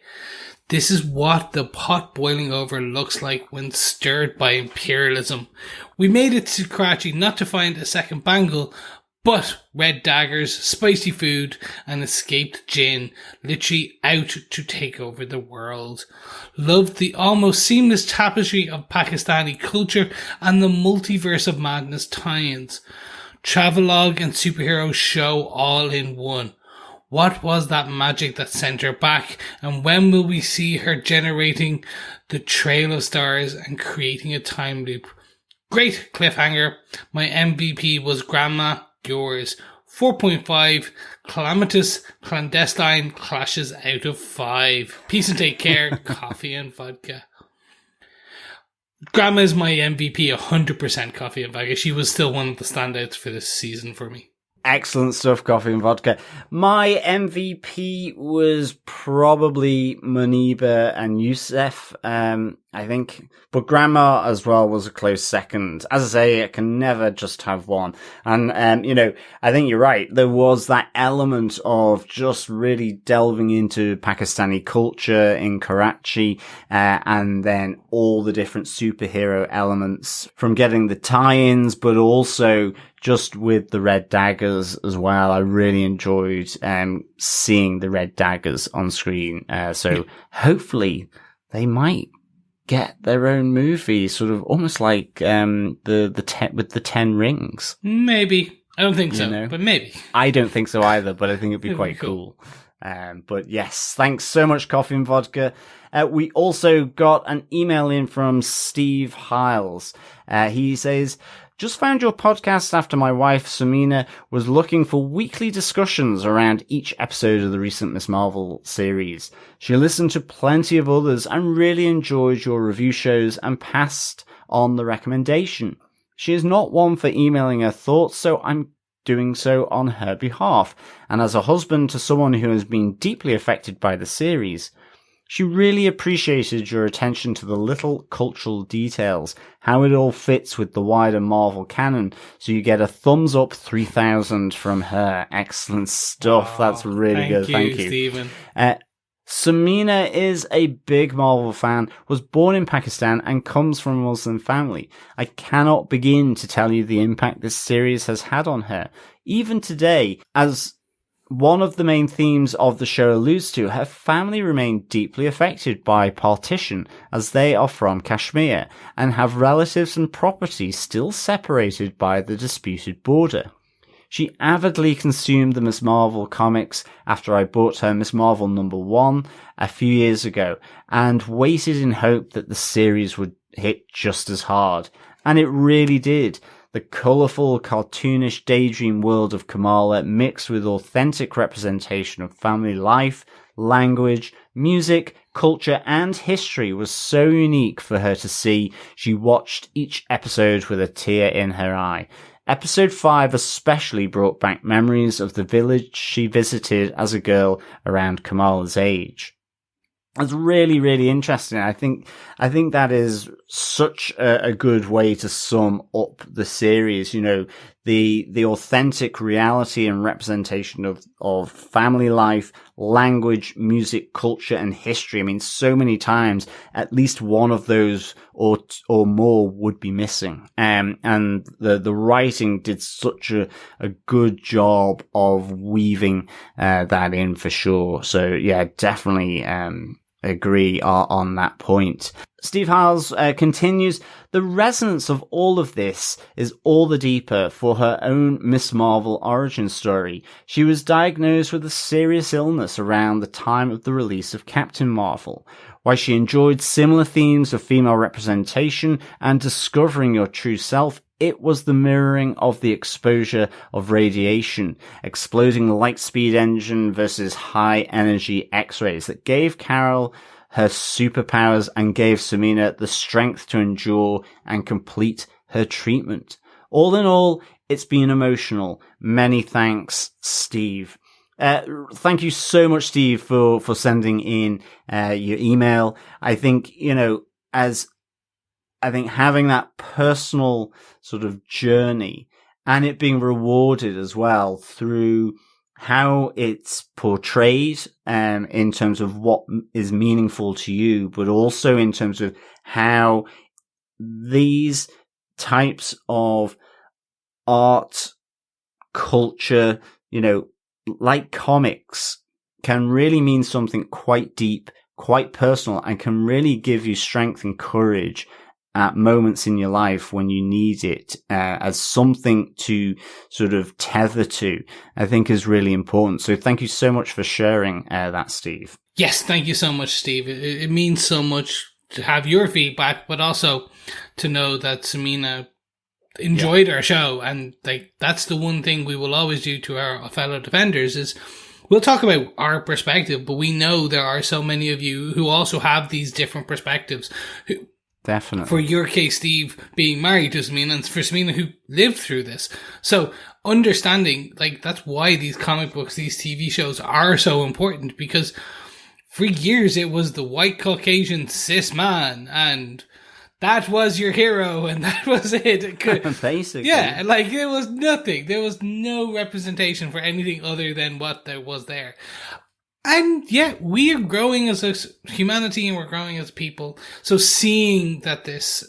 This is what the pot boiling over looks like when stirred by imperialism. We made it to Karachi not to find a second bangle, but red daggers, spicy food, and escaped gin, literally out to take over the world. Loved the almost seamless tapestry of Pakistani culture and the multiverse of madness tie-ins. Travelogue and superhero show all in one. What was that magic that sent her back, and when will we see her generating the trail of stars and creating a time loop? Great cliffhanger. My MVP was Grandma, yours. 4.5 calamitous clandestine clashes out of 5. Peace and take care. Coffee and Vodka. Grandma is my MVP, 100% Coffee and Vodka. She was still one of the standouts for this season for me. Excellent stuff, Coffee and Vodka. My MVP was probably Muniba and Youssef, I think. But Grandma as well was a close second. As I say, I can never just have one. And, I think you're right. There was that element of just really delving into Pakistani culture in Karachi, and then all the different superhero elements from getting the tie-ins, but also just with the red daggers as well. I really enjoyed seeing the red daggers on screen. So hopefully they might get their own movie, sort of almost like with the 10 rings. Maybe. I don't think so, but maybe. I don't think so either, but I think it'd be quite cool. But yes, thanks so much, Coffee and Vodka. We also got an email in from Steve Hiles. He says, just found your podcast after my wife, Samina, was looking for weekly discussions around each episode of the recent Miss Marvel series. She listened to plenty of others and really enjoyed your review shows and passed on the recommendation. She is not one for emailing her thoughts, so I'm doing so on her behalf. And as a husband to someone who has been deeply affected by the series, she really appreciated your attention to the little cultural details, how it all fits with the wider Marvel canon. So you get a thumbs up 3000 from her. Excellent stuff. Wow, that's really good. Thank you, Stephen. Samina is a big Marvel fan, was born in Pakistan and comes from a Muslim family. I cannot begin to tell you the impact this series has had on her. Even today, as one of the main themes of the show alludes to, her family remain deeply affected by partition as they are from Kashmir and have relatives and property still separated by the disputed border. She avidly consumed the Miss Marvel comics after I bought her Miss Marvel #1 a few years ago and waited in hope that the series would hit just as hard. And it really did. The colourful, cartoonish daydream world of Kamala mixed with authentic representation of family life, language, music, culture and history was so unique for her to see. She watched each episode with a tear in her eye. Episode 5 especially brought back memories of the village she visited as a girl around Kamala's age. It's really, really interesting. I think that is such a good way to sum up the series. You know, the authentic reality and representation of family life, language, music, culture, and history. I mean, so many times, at least one of those or more would be missing. And the writing did such a good job of weaving, that in for sure. So yeah, definitely, agree on that point. Steve Howes continues, the resonance of all of this is all the deeper for her own Miss Marvel origin story. She was diagnosed with a serious illness around the time of the release of Captain Marvel. While she enjoyed similar themes of female representation and discovering your true self, it was the mirroring of the exposure of radiation, exploding light speed engine versus high energy X-rays that gave Carol her superpowers and gave Samina the strength to endure and complete her treatment. All in all, it's been emotional. Many thanks, Steve. Thank you so much, Steve, for sending in your email. I think, I think having that personal sort of journey and it being rewarded as well through how it's portrayed, in terms of what is meaningful to you, but also in terms of how these types of art, culture, like comics, can really mean something quite deep, quite personal, and can really give you strength and courage at moments in your life when you need it, as something to sort of tether to, I think is really important. So thank you so much for sharing that, Steve. Yes, thank you so much, Steve. It means so much to have your feedback, but also to know that Samina enjoyed our show. And that's the one thing we will always do to our fellow defenders is we'll talk about our perspective, but we know there are so many of you who also have these different perspectives. Definitely. For your case, Steve, being married to Samina, and for Samina who lived through this. So understanding, that's why these comic books, these TV shows are so important, because for years it was the white Caucasian cis man, and that was your hero, and that was it. Basically. Yeah, there was nothing. There was no representation for anything other than what there was there. And yeah, we are growing as a humanity and we're growing as people. So seeing that this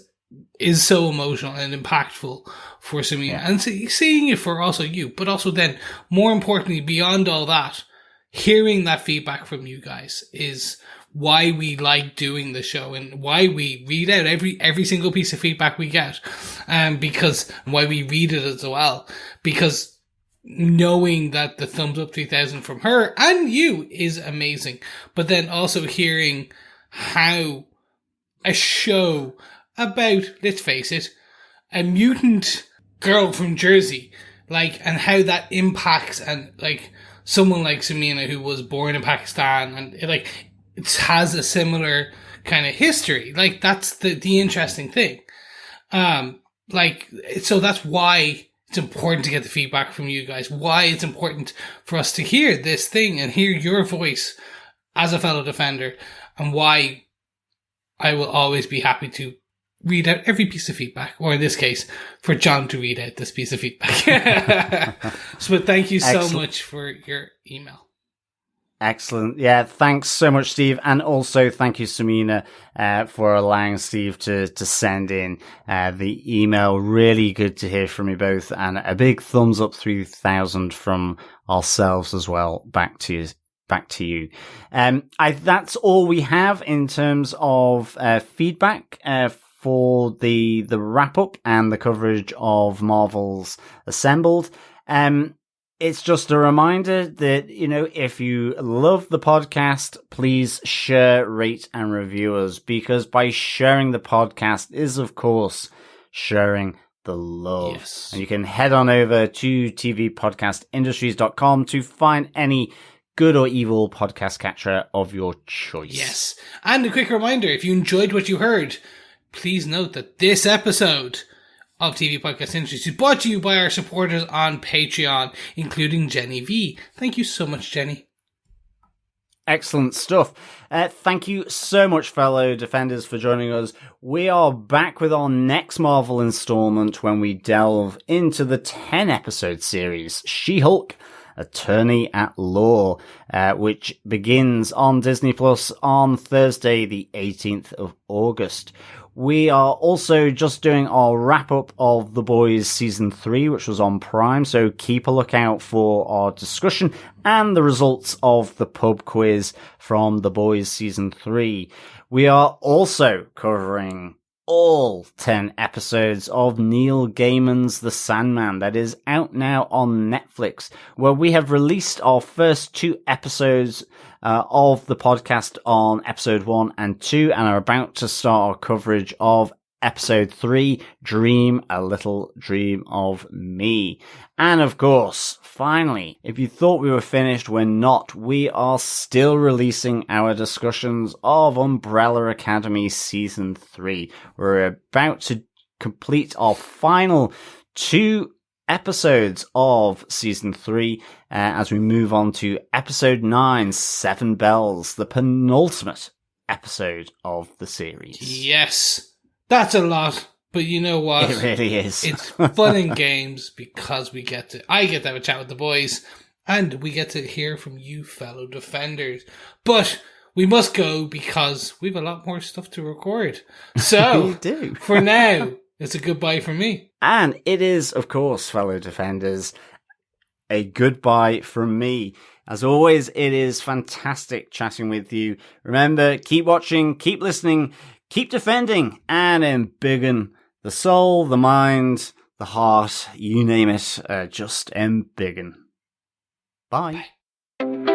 is so emotional and impactful for Samina, and seeing it for also you, but also then, more importantly, beyond all that, hearing that feedback from you guys is why we like doing the show and why we read out every single piece of feedback we get. Because why we read it as well. Because knowing that the thumbs up 3000 from her and you is amazing, but then also hearing how a show about, let's face it, a mutant girl from Jersey, and how that impacts, and someone like Samina who was born in Pakistan and it has a similar kind of history. That's the interesting thing. So that's why it's important to get the feedback from you guys, why it's important for us to hear this thing and hear your voice as a fellow defender, and why I will always be happy to read out every piece of feedback, or in this case, for John to read out this piece of feedback. So thank you so much for your email. Excellent. Yeah, thanks so much, Steve. And also thank you, Samina, for allowing Steve to send in the email. Really good to hear from you both. And a big thumbs up 3000 from ourselves as well. Back to you. That's all we have in terms of feedback for the wrap up and the coverage of Marvel's Assembled. It's just a reminder that, if you love the podcast, please share, rate, and review us, because by sharing the podcast is, of course, sharing the love. Yes. And you can head on over to tvpodcastindustries.com to find any good or evil podcast catcher of your choice. Yes. And a quick reminder, if you enjoyed what you heard, please note that this episode of TV Podcast Industries is brought to you by our supporters on Patreon, including Jenny V. Thank you so much, Jenny. Excellent stuff. Thank you so much, fellow Defenders, for joining us. We are back with our next Marvel installment when we delve into the 10-episode series, She-Hulk, Attorney at Law, which begins on Disney Plus on Thursday, the 18th of August. We are also just doing our wrap-up of The Boys Season 3, which was on Prime, so keep a lookout for our discussion and the results of the pub quiz from The Boys Season 3. We are also covering all 10 episodes of Neil Gaiman's The Sandman that is out now on Netflix, where we have released our first 2 episodes of the podcast on episode 1 and 2 and are about to start our coverage of episode 3, Dream a Little Dream of Me. And of course, finally, if you thought we were finished, we're not. We are still releasing our discussions of Umbrella Academy Season 3. We're about to complete our final 2 episodes of Season 3 as we move on to episode 9, Seven Bells, the penultimate episode of the series. Yes, that's a lot, but you know what? It really is. It's fun and games because I get to have a chat with the boys and we get to hear from you fellow Defenders. But we must go because we have a lot more stuff to record. So, we do. For now, it's a goodbye from me. And it is, of course, fellow Defenders, a goodbye from me. As always, it is fantastic chatting with you. Remember, keep watching, keep listening, keep defending, and embiggen the soul, the mind, the heart, you name it, just embiggen. Bye. Bye.